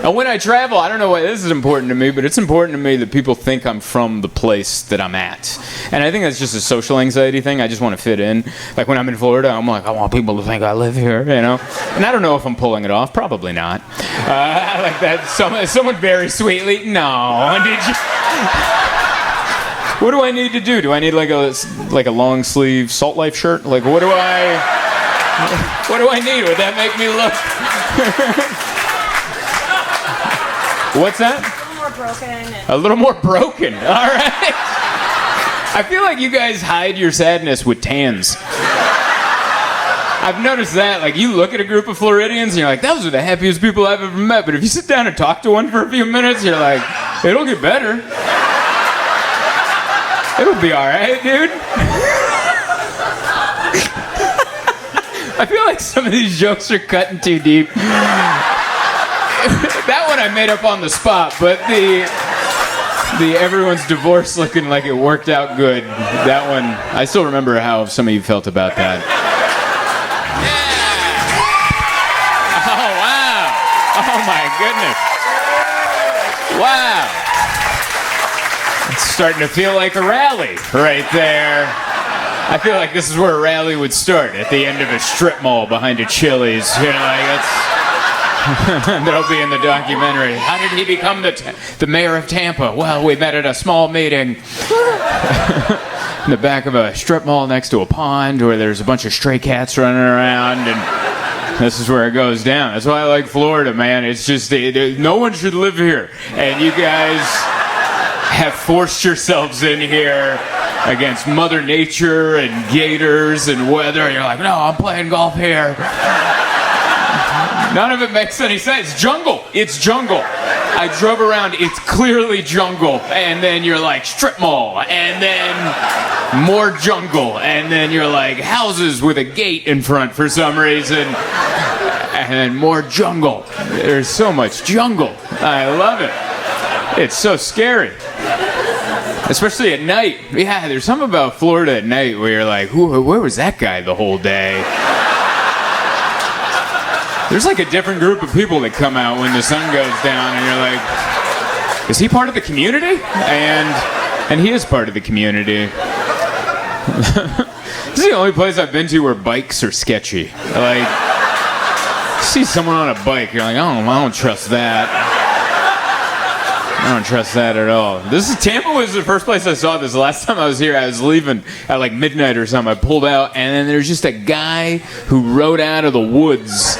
And when I travel, I don't know why this is important to me, but it's important to me that people think I'm from the place that I'm at. And I think that's just a social anxiety thing. I just want to fit in. Like when I'm in Florida, I'm like, I want people to think I live here, you know? And I don't know if I'm pulling it off. Probably not. Like that. Someone very sweetly, no. Did you? What do I need to do? Do I need like a long sleeve Salt Life shirt? Like what do I need? Would that make me look? What's that? A little more broken. All right. I feel like you guys hide your sadness with tans. I've noticed that. Like, you look at a group of Floridians and you're like, those are the happiest people I've ever met. But if you sit down and talk to one for a few minutes, you're like, it'll get better. It'll be all right, dude. I feel like some of these jokes are cutting too deep. That one I made up on the spot, but the everyone's divorced looking like it worked out good. That one, I still remember how some of you felt about that. Yeah. Oh, wow. Oh, my goodness. Wow. It's starting to feel like a rally right there. I feel like this is where a rally would start, at the end of a strip mall behind a Chili's. You know, like that's... That'll be in the documentary. How did he become the mayor of Tampa? Well, we met at a small meeting in the back of a strip mall next to a pond where there's a bunch of stray cats running around, and this is where it goes down. That's why I like Florida, man. It's just no one should live here, and you guys have forced yourselves in here against Mother Nature and gators and weather. You're like, no, I'm playing golf here. None of it makes any sense. Jungle. It's jungle. I drove around. It's clearly jungle. And then you're like strip mall. And then more jungle. And then you're like houses with a gate in front for some reason. And then more jungle. There's so much jungle. I love it. It's so scary. Especially at night. Yeah, there's something about Florida at night where you're like, where was that guy the whole day? There's like a different group of people that come out when the sun goes down, and you're like, is he part of the community? And he is part of the community. This is the only place I've been to where bikes are sketchy. Like, you see someone on a bike, you're like, I don't trust that. I don't trust that at all. Tampa was the first place I saw this. The last time I was here, I was leaving at like midnight or something. I pulled out, and then there's just a guy who rode out of the woods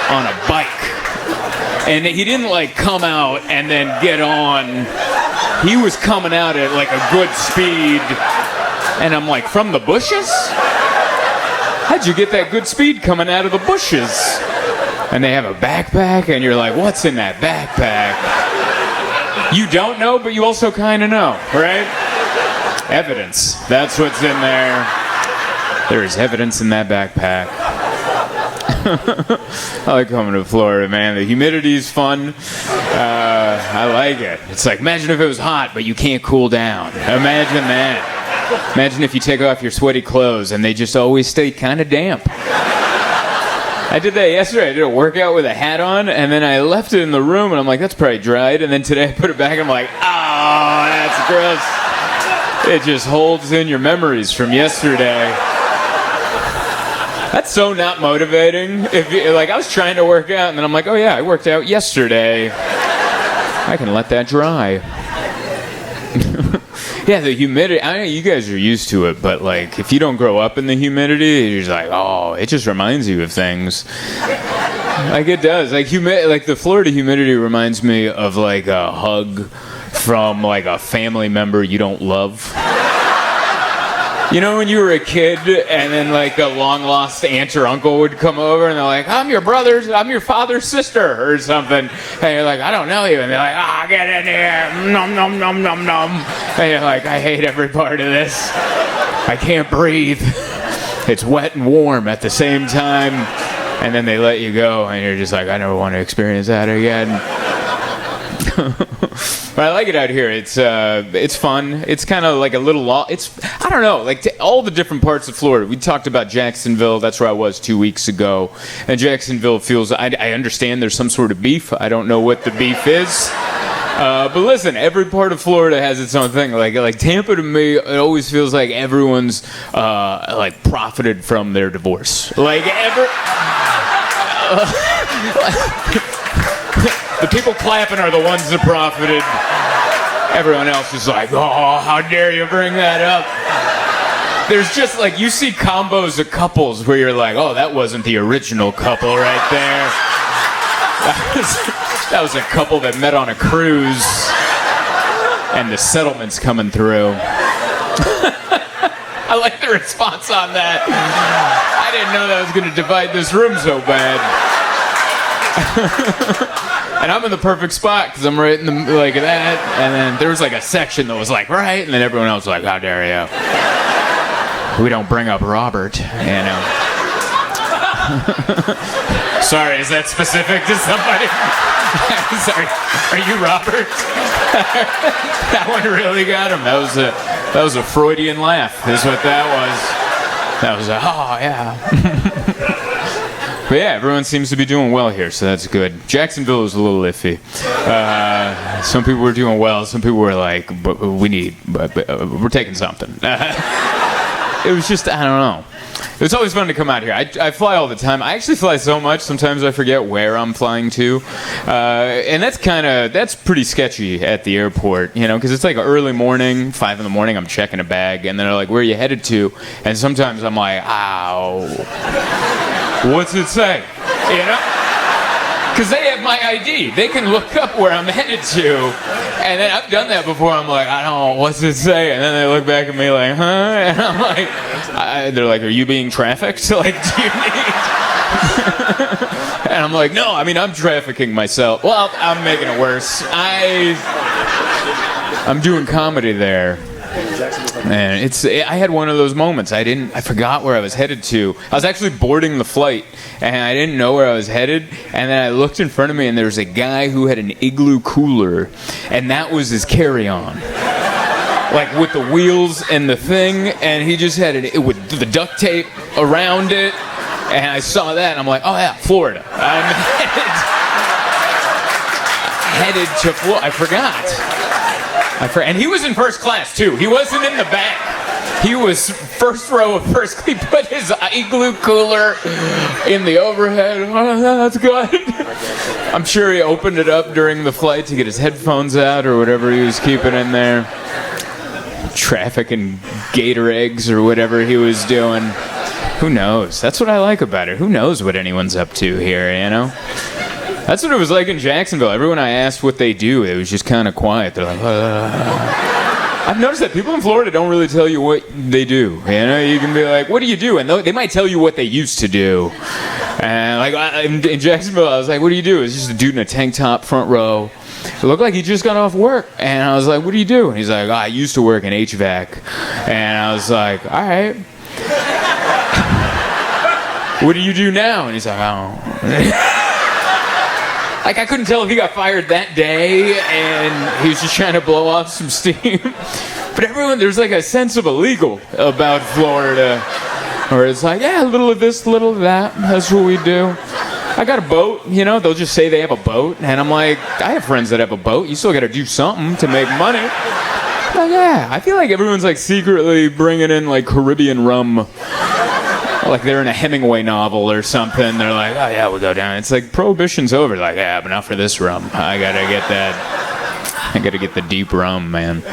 on a bike. And he didn't like come out and then get on. He was coming out at like a good speed. And I'm like, from the bushes? How'd you get that good speed coming out of the bushes? And they have a backpack, and you're like, what's in that backpack? You don't know, but you also kind of know, right? Evidence. That's what's in there. There is evidence in that backpack. I like coming to Florida, man. The humidity's fun. I like it. It's like, imagine if it was hot, but you can't cool down. Imagine that. Imagine if you take off your sweaty clothes and they just always stay kind of damp. I did that yesterday. I did a workout with a hat on, and then I left it in the room, and I'm like, that's probably dried. And then today I put it back, and I'm like, oh, that's gross. It just holds in your memories from yesterday. That's so not motivating. I was trying to work out, and then I'm like, oh yeah, I worked out yesterday. I can let that dry. Yeah, the humidity, I know you guys are used to it, but like, if you don't grow up in the humidity, you're just like, oh, it just reminds you of things. Like it does. Like the Florida humidity reminds me of like a hug from like a family member you don't love. You know when you were a kid and then like a long-lost aunt or uncle would come over and they're like, I'm your father's sister or something. And you're like, I don't know you. And they're like, get in here. Nom, nom, nom, nom, nom. And you're like, I hate every part of this. I can't breathe. It's wet and warm at the same time. And then they let you go and you're just like, I never want to experience that again. But I like it out here. It's fun. It's kind of like a little. I don't know, like all the different parts of Florida. We talked about Jacksonville. That's where I was 2 weeks ago. And Jacksonville feels. I understand there's some sort of beef. I don't know what the beef is. But listen, every part of Florida has its own thing. Like Tampa, to me, it always feels like everyone's like profited from their divorce. The people clapping are the ones that profited. Everyone else is like, oh, how dare you bring that up? There's just like, you see combos of couples where you're like, oh, that wasn't the original couple right there. That was a couple that met on a cruise, and the settlement's coming through. I like the response on that. I didn't know that was going to divide this room so bad. And I'm in the perfect spot because I'm right in the like that. And then there was like a section that was like right, and then everyone else was like, "How dare you? We don't bring up Robert, you know." Sorry, is that specific to somebody? Sorry, are you Robert? That one really got him. That was a Freudian laugh. Is what that was. That was a oh yeah. But yeah, everyone seems to be doing well here, so that's good. Jacksonville was a little iffy. Some people were doing well. Some people were like, we're taking something. It was just, I don't know. It's always fun to come out here. I fly all the time. I actually fly so much, sometimes I forget where I'm flying to. And that's pretty sketchy at the airport, you know, because it's like early morning, 5 a.m, I'm checking a bag, and they're like, where are you headed to? And sometimes I'm like, ow. What's it say? You know? Because they have my ID. They can look up where I'm headed to. And then I've done that before. I'm like, I don't know, what's it say? And then they look back at me like, huh? And I'm like, they're like, are you being trafficked? Like, do you need... And I'm like, no, I mean, I'm trafficking myself. Well, I'm making it worse. I'm doing comedy there. And I had one of those moments. I forgot where I was headed to. I was actually boarding the flight, and I didn't know where I was headed. And then I looked in front of me, and there was a guy who had an igloo cooler, and that was his carry-on, like with the wheels and the thing. And he just had it with the duct tape around it. And I saw that, and I'm like, oh yeah, Florida. I'm headed to Florida. I forgot. And he was in first class, too. He wasn't in the back. He was first row of first. He put his igloo cooler in the overhead. Oh, that's good. I'm sure he opened it up during the flight to get his headphones out or whatever he was keeping in there. Trafficking gator eggs or whatever he was doing. Who knows? That's what I like about it. Who knows what anyone's up to here, you know? That's what it was like in Jacksonville. Everyone I asked what they do, it was just kind of quiet. They're like, I've noticed that people in Florida don't really tell you what they do. You know, you can be like, what do you do? And they might tell you what they used to do. And like in Jacksonville, I was like, what do you do? It's just a dude in a tank top, front row. It looked like he just got off work. And I was like, what do you do? And he's like, I used to work in HVAC. And I was like, all right. What do you do now? And he's like, I don't. Like, I couldn't tell if he got fired that day and he was just trying to blow off some steam. But there's like a sense of illegal about Florida. Where it's like, yeah, a little of this, a little of that. That's what we do. I got a boat, you know, they'll just say they have a boat. And I'm like, I have friends that have a boat. You still got to do something to make money. Like, yeah, I feel like everyone's like secretly bringing in like Caribbean rum. Like they're in a Hemingway novel or something. They're like, oh yeah, we'll go down. It's like prohibition's over. Like, yeah, but not for this rum. I gotta get that. I gotta get the deep rum, man.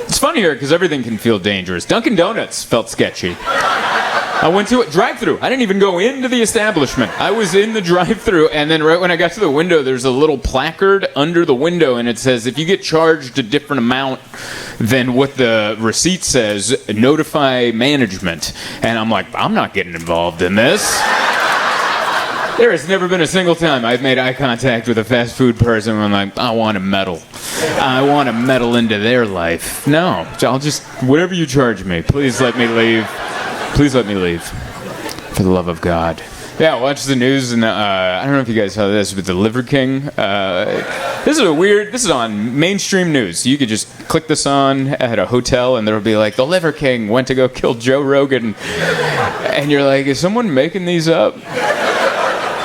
It's fun here because everything can feel dangerous. Dunkin' Donuts felt sketchy. I went to a drive-thru. I didn't even go into the establishment. I was in the drive-thru, and then right when I got to the window, there's a little placard under the window, and it says, if you get charged a different amount than what the receipt says, notify management. And I'm like, I'm not getting involved in this. There has never been a single time I've made eye contact with a fast food person when I'm like, I want to meddle. I want to meddle into their life. No, I'll just, whatever you charge me, please let me leave. Please let me leave. For the love of God. Yeah, watch the news, and I don't know if you guys saw this, but the Liver King. This is on mainstream news. You could just click this on at a hotel, and there'll be like, the Liver King went to go kill Joe Rogan. And you're like, is someone making these up?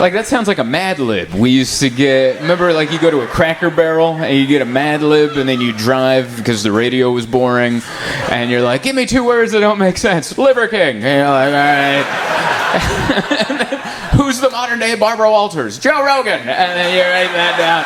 Like, that sounds like a Mad Lib. We used to get, remember, like, you go to a Cracker Barrel, and you get a Mad Lib, and then you drive because the radio was boring, and you're like, give me 2 words that don't make sense. Liver King. And you're like, all right. Who's the modern-day Barbara Walters? Joe Rogan. And then you write that down.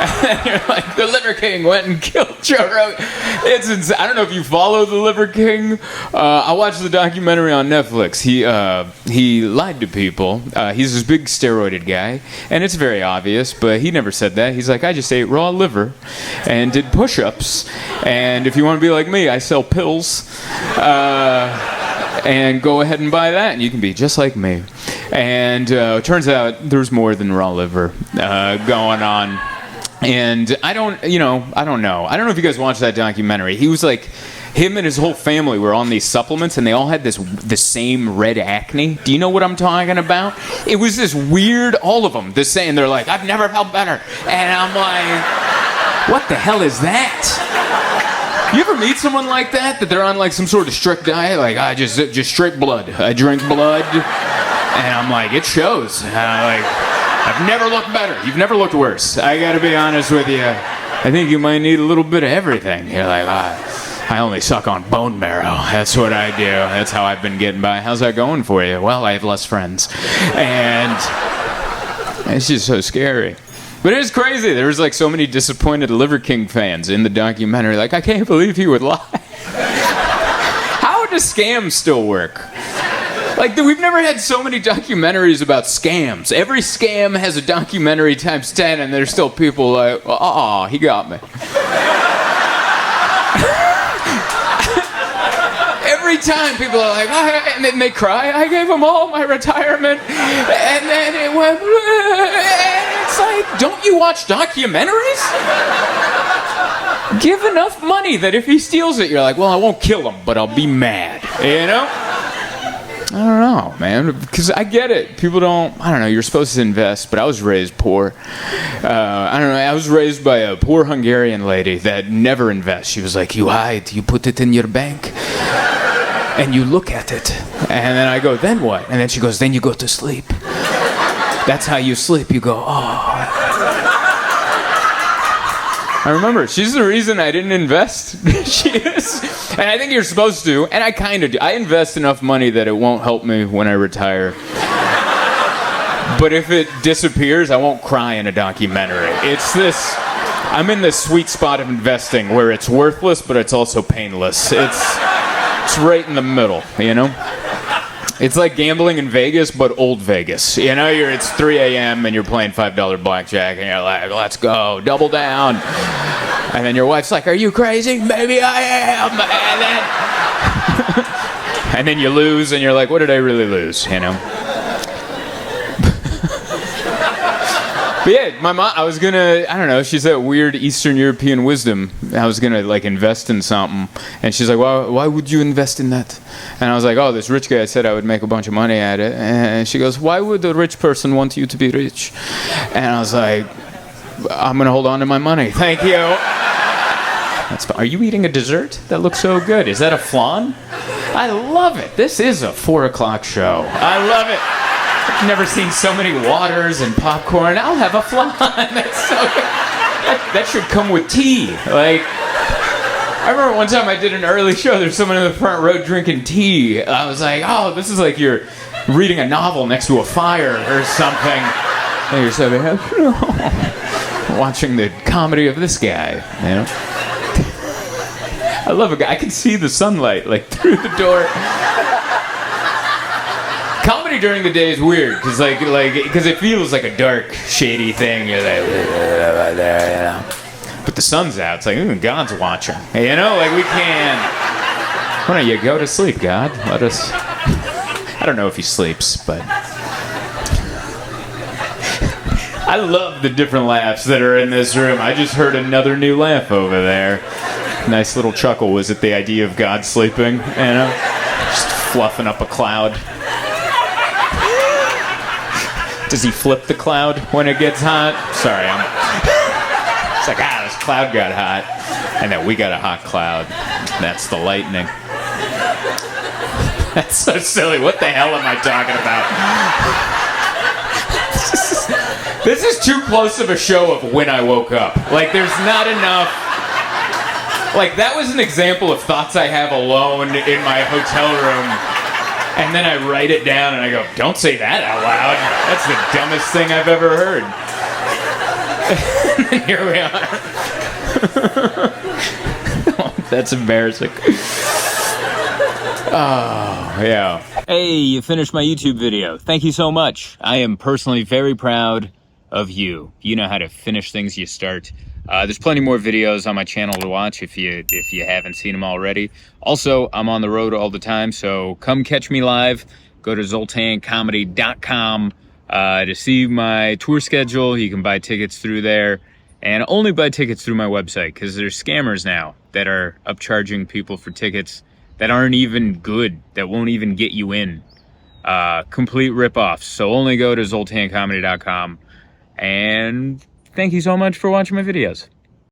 And then you're like, the Liver King went and killed Joe Rogan. It's insane. I don't know if you follow the Liver King. I watched the documentary on Netflix. He lied to people. He's this big steroided guy, and it's very obvious, but he never said that. He's like, I just ate raw liver and did push-ups, and if you want to be like me, I sell pills. And go ahead and buy that, and you can be just like me. And it turns out there's more than raw liver going on. And I don't know. I don't know if you guys watched that documentary. He was like, him and his whole family were on these supplements, and they all had the same red acne. Do you know what I'm talking about? It was this weird, all of them, the same. They're like, I've never felt better. And I'm like, what the hell is that? You ever meet someone like that they're on like some sort of strict diet? Like, I just straight blood. I drink blood. And I'm like, it shows. I've never looked better. You've never looked worse. I gotta be honest with you. I think you might need a little bit of everything. You're like, I only suck on bone marrow. That's what I do. That's how I've been getting by. How's that going for you? Well, I have less friends. And it's just so scary. But it is crazy. There was like so many disappointed Liver King fans in the documentary. Like, I can't believe he would lie. How does scams still work? Like, we've never had so many documentaries about scams. Every scam has a documentary times 10, and there's still people like, oh, he got me. Every time people are like, and then they cry, I gave them all my retirement, and then it went, and it's like, don't you watch documentaries? Give enough money that if he steals it, you're like, well, I won't kill him, but I'll be mad, you know? I don't know, man, because I get it. People don't, I don't know, you're supposed to invest, but I was raised poor. I don't know, I was raised by a poor Hungarian lady that never invests. She was like, you hide, you put it in your bank, and you look at it. And then I go, then what? And then she goes, then you go to sleep. That's how you sleep. You go, oh. I remember, she's the reason I didn't invest. She is. And I think you're supposed to, and I kind of do. I invest enough money that it won't help me when I retire. But if it disappears, I won't cry in a documentary. It's this, I'm in this sweet spot of investing where it's worthless, but it's also painless. It's right in the middle, you know? It's like gambling in Vegas, but old Vegas. You know, it's 3 a.m. and you're playing $5 blackjack, and you're like, let's go, double down. And then your wife's like, are you crazy? Maybe I am. And then you lose, and you're like, what did I really lose, you know? But yeah, my mom, I was gonna, I don't know, she's that weird Eastern European wisdom. I was gonna like invest in something, and she's like, why would you invest in that? And I was like, oh, this rich guy said I would make a bunch of money at it. And she goes, why would a rich person want you to be rich? And I was like, I'm gonna hold on to my money. Thank you. Are you eating a dessert? That looks so good. Is that a flan? I love it. This is a 4 o'clock show. I love it. I've never seen so many waters and popcorn. I'll have a flan. That's so good. That should come with tea. Like, I remember one time I did an early show. There's someone in the front row drinking tea. I was like, oh, this is like you're reading a novel next to a fire or something. And you're so watching the comedy of this guy, you know? I love a guy. I can see the sunlight like through the door. Comedy during the day is weird because because it feels like a dark, shady thing. You're like, you know. But the sun's out. It's like, God's watching. You know, like we can't. Why don't you go to sleep, God? Let us. I don't know if he sleeps, but I love the different laughs that are in this room. I just heard another new laugh over there. Nice little chuckle. Was it the idea of God sleeping? You know, just fluffing up a cloud. Does he flip the cloud when it gets hot? Sorry, it's like, this cloud got hot. And then we got a hot cloud. That's the lightning. That's so silly. What the hell am I talking about? This is too close of a show of when I woke up. Like, there's not enough. Like, that was an example of thoughts I have alone in my hotel room. And then I write it down and I go, don't say that out loud. That's the dumbest thing I've ever heard. And here we are. Oh, that's embarrassing. Oh, yeah. Hey, you finished my YouTube video. Thank you so much. I am personally very proud of you. You know how to finish things you start. There's plenty more videos on my channel to watch if you haven't seen them already. Also, I'm on the road all the time, so come catch me live. Go to zoltancomedy.com to see my tour schedule. You can buy tickets through there, and only buy tickets through my website because there's scammers now that are upcharging people for tickets that aren't even good, that won't even get you in. Complete ripoffs. So only go to zoltancomedy.com. And thank you so much for watching my videos.